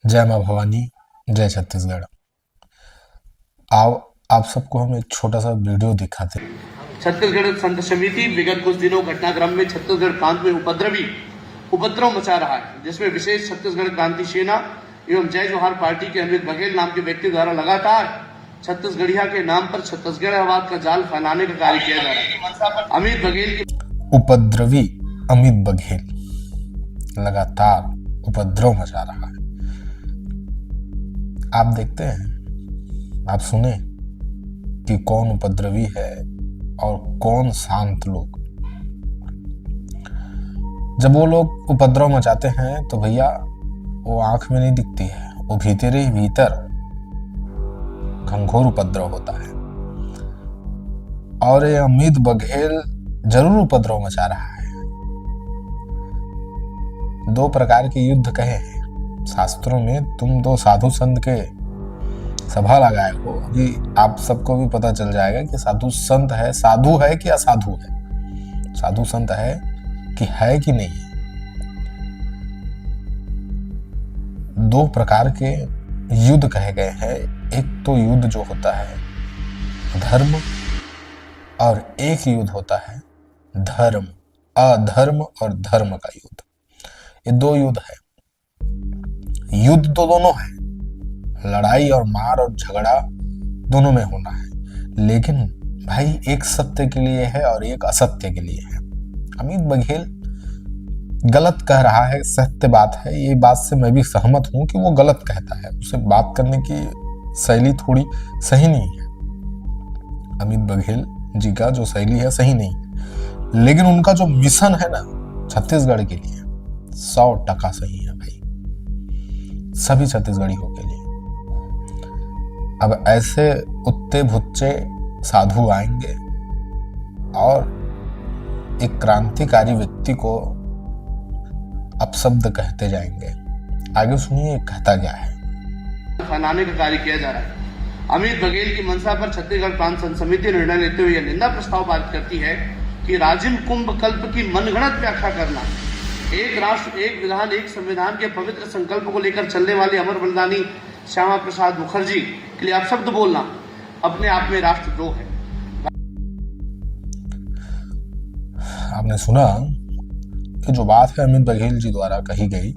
जय माँ भवानी, जय छत्तीसगढ़। आओ, आप सबको हम एक छोटा सा वीडियो दिखाते हैं। छत्तीसगढ़ संत समिति विगत कुछ दिनों घटनाक्रम में छत्तीसगढ़ प्रांत में उपद्रव मचा रहा है, जिसमें विशेष छत्तीसगढ़ क्रांति सेना एवं जय जोहार पार्टी के अमित बघेल नाम के व्यक्ति द्वारा लगातार छत्तीसगढ़िया के नाम पर छत्तीसगढ़वाद का जाल फैलाने का कार्य किया जा रहा है। अमित बघेल की उपद्रवी अमित बघेल लगातार उपद्रव मचा रहा है। आप देखते हैं, आप सुने कि कौन उपद्रवी है और कौन शांत लोग। जब वो लोग उपद्रव मचाते हैं तो भैया वो आंख में नहीं दिखती है, वो भीतर ही भीतर घनघोर उपद्रव होता है। और ये अमित बघेल जरूर उपद्रव मचा रहा है। दो प्रकार के युद्ध कहे हैं शास्त्रों में। तुम दो साधु संत के सभा लगाए हो, अभी आप सबको भी पता चल जाएगा कि साधु संत है, साधु है कि असाधु है, साधु संत है कि नहीं है। दो प्रकार के युद्ध कहे गए हैं। एक तो युद्ध जो होता है धर्म, और एक युद्ध होता है धर्म, अधर्म और धर्म का युद्ध। ये दो युद्ध है। युद्ध तो दोनों है, लड़ाई और मार और झगड़ा दोनों में होना है, लेकिन भाई एक सत्य के लिए है और एक असत्य के लिए है। अमित बघेल गलत कह रहा है, सत्य बात है, ये बात से मैं भी सहमत हूं कि वो गलत कहता है। उसे बात करने की शैली थोड़ी सही नहीं है। अमित बघेल जी का जो शैली है सही नहीं है, लेकिन उनका जो मिशन है ना छत्तीसगढ़ के लिए 100% सही है भाई, सभी छत्तीसगढ़ियों के लिए। अब ऐसे उत्ते भुच्चे साधु आएंगे और एक क्रांतिकारी व्यक्ति को अपशब्द कहते जाएंगे। आगे सुनिए कहता क्या है। फैलाने का कार्य किया जा रहा है। अमित बघेल की मंशा पर छत्तीसगढ़ प्रांत संत समिति निर्णय लेते हुए यह निंदा प्रस्ताव पारित करती है कि राजिम कुंभ कल्प की मनगढ़ंत व्याख्या करना, एक राष्ट्र एक विधान एक संविधान के पवित्र संकल्प को लेकर चलने वाले अमर बलिदानी श्यामा प्रसाद मुखर्जी के लिए अपशब्द बोलना अपने आप में राष्ट्रद्रोह है। आपने सुना कि जो बात है अमित बघेल जी द्वारा कही गई।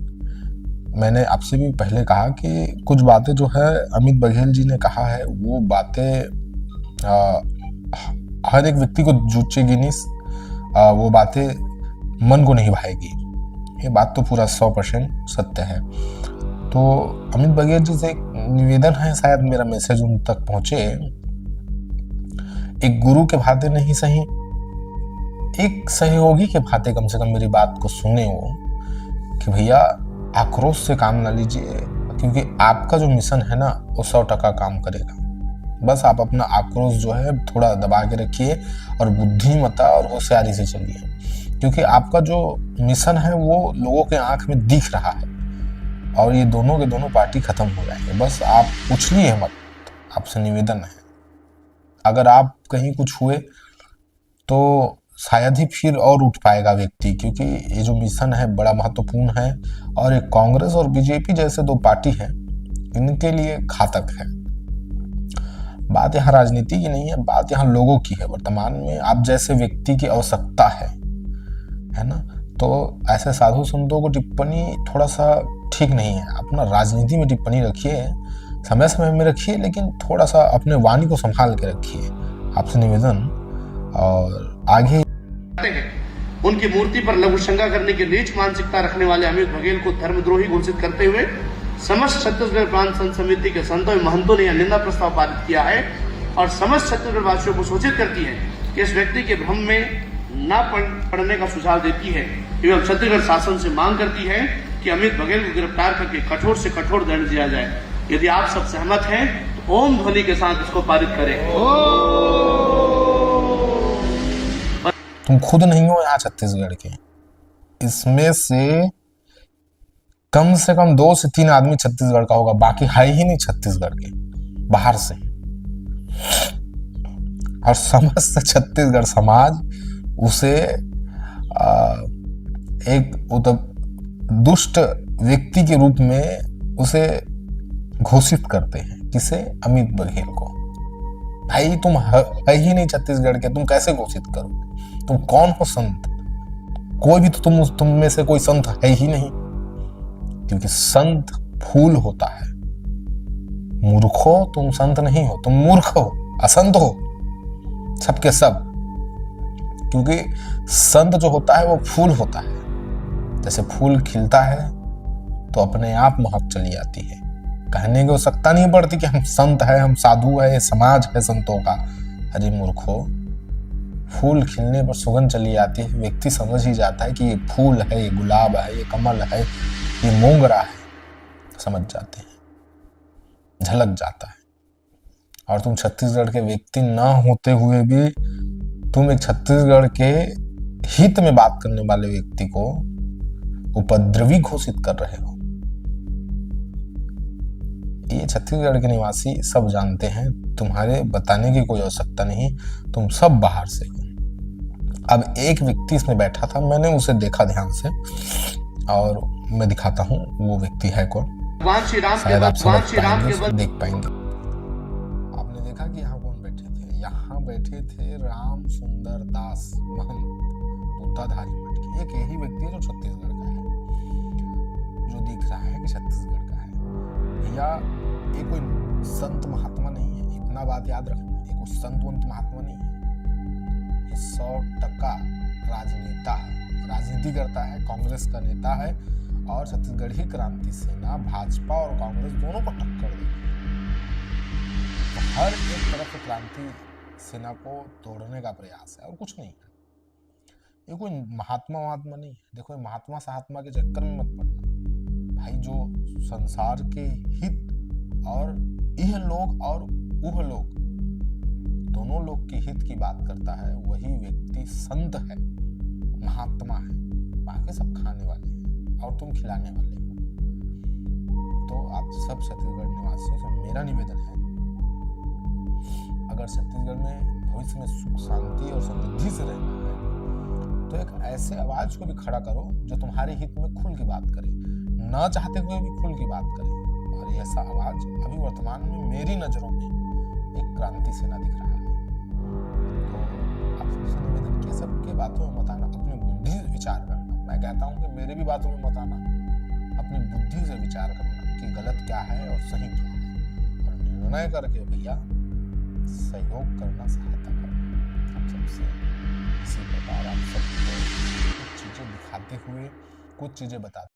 मैंने आपसे भी पहले कहा कि कुछ बातें जो है अमित बघेल जी ने कहा है वो बातें हर एक व्यक्ति को जूचेगी नहीं, वो बातें मन को नहीं भाएगी। ये बात तो पूरा 100% सत्य है। तो अमित बघेल जी से एक निवेदन है, शायद मेरा मैसेज उन तक पहुंचे। एक गुरु के भांति नहीं सही, एक सहयोगी के भांति कम से कम मेरी बात को सुने वो, कि भैया आक्रोश से काम ना लीजिए, क्योंकि आपका जो मिशन है ना वो 100% काम करेगा। बस आप अपना आक्रोश जो है थोड़ा दबा के रखिए और बुद्धिमत्ता और होशियारी से चलिए, क्योंकि आपका जो मिशन है वो लोगों के आंख में दिख रहा है और ये दोनों के दोनों पार्टी खत्म हो जाएंगे। बस आप उछलिए मत, आपसे निवेदन है। अगर आप कहीं कुछ हुए तो शायद ही फिर और उठ पाएगा व्यक्ति, क्योंकि ये जो मिशन है बड़ा महत्वपूर्ण है और एक कांग्रेस और बीजेपी जैसे दो पार्टी है, इनके लिए घातक है। बात यहाँ राजनीति की नहीं है, बात यहाँ लोगों की है। वर्तमान में आप जैसे व्यक्ति की आवश्यकता है ना। तो ऐसे साधु संतों को टिप्पणी थोड़ा सा ठीक नहीं है। अपना राजनीति में टिप्पणी रखिए, समय समय में रखिए, लेकिन थोड़ा सा अपने वाणी को संभाल के रखिए, आपसे निवेदन। और आगे उनकी मूर्ति पर लघुशंका करने की नीच मानसिकता रखने वाले अमित बघेल को धर्मद्रोही घोषित करते हुए समस्त छत्तीसगढ़ प्रांत संत समिति के संतों एवं महंतों ने यह निंदा प्रस्ताव पारित किया है और समस्त छत्तीसगढ़ वासियों को सूचित करती है कि इस व्यक्ति के भ्रम में न पड़ने का सुझाव देती है एवं छत्तीसगढ़ शासन से मांग करती है कि अमित बघेल को गिरफ्तार करके कठोर से कठोर दंड दिया जाए। यदि आप सब सहमत हैं तो ओम ध्वनि के साथ इसको पारित करें। तुम खुद नहीं हो यहाँ छत्तीसगढ़ के, इसमें से कम 2 से 3 आदमी छत्तीसगढ़ का होगा, बाकी है ही नहीं छत्तीसगढ़ के, बाहर से। और समस्त छत्तीसगढ़ समाज उसे एक दुष्ट व्यक्ति के रूप में उसे घोषित करते हैं। किसे? अमित बघेल को। भाई तुम है ही नहीं छत्तीसगढ़ के, तुम कैसे घोषित करोगे? तुम कौन हो संत? कोई भी तो तुम में से कोई संत है ही नहीं, क्योंकि संत फूल होता है। मूर्खो, तुम संत नहीं हो, तुम मूर्ख हो, असंत हो, सबके सब। क्योंकि संत जो होता है वो फूल होता है। जैसे फूल खिलता है तो अपने आप महक चली आती है, कहने की आवश्यकता नहीं पड़ती कि हम संत है, हम साधु है, समाज है संतों का। अरे मूर्खो, फूल खिलने पर सुगंध चली आती है, व्यक्ति समझ ही जाता है कि ये फूल है, ये गुलाब है, ये कमल है, ये मोगरा है, समझ जाते हैं, झलक जाता है। और तुम छत्तीसगढ़ के व्यक्ति ना होते हुए भी तुम एक छत्तीसगढ़ के हित में बात करने वाले व्यक्ति को उपद्रवी घोषित कर रहे हो। ये छत्तीसगढ़ के निवासी सब जानते हैं, तुम्हारे बताने की कोई आवश्यकता नहीं, तुम सब बाहर से हो। अब एक व्यक्ति इसमें बैठा था, मैंने उसे देखा ध्यान से और मैं दिखाता हूँ वो व्यक्ति है कौन। शायद आप समझ पाएंगे, देख पाएंगे। आपने देखा कि यहाँ कौन बैठे थे? यहाँ बैठे थे राम सुंदर दास महंत, बुद्धाधारी मठ के। एक यही व्यक्ति है जो छत्तीसगढ़ का है, जो दिख रहा है कि छत्तीसगढ़ का है। भैया ये कोई संत महात्मा नहीं है, इतना बात याद रखना। ये कोई संत वंत महात्मा नहीं है, ये 100% राजनेता है, राजनीति करता है, कांग्रेस का नेता है और छत्तीसगढ़ी क्रांति सेना भाजपा और कांग्रेस दोनों को टक्कर देगी। तो हर एक तरफ क्रांति सेना को तोड़ने का प्रयास है और कुछ नहीं है। ये कोई महात्मा नहीं है। देखो, ये महात्मा सहात्मा के चक्कर में मत पड़ना भाई। जो संसार के हित और यह लोग और वह लोग दोनों लोग के हित की बात करता है, वही व्यक्ति संत है, महात्मा है। बाकी सब खाने वाले हैं और तुम खिलाने वाले हो। तो आप सब छत्तीसगढ़ निवासियों से मेरा निवेदन है, अगर छत्तीसगढ़ में भविष्य में सुख शांति और समृद्धि से रहना है तो एक ऐसे आवाज को भी खड़ा करो जो तुम्हारे हित में खुल की बात करे, ना चाहते हुए भी खुल की बात करे। और ऐसा आवाज अभी वर्तमान में मेरी नजरों में एक क्रांति सेना दिख रहा है। तो आप सबसे निवेदन कि सबके बातों में मत आना, अपनी बुद्धि से विचार करना। मैं कहता हूँ कि मेरे भी बातों में मत आना, अपनी बुद्धि से विचार करना कि गलत क्या है और सही क्या है, और निर्णय करके भैया सहयोग करना, सहायता करना। आप सबसे इसी प्रकार आप सबको कुछ चीजें दिखाते हुए, कुछ चीजें बताते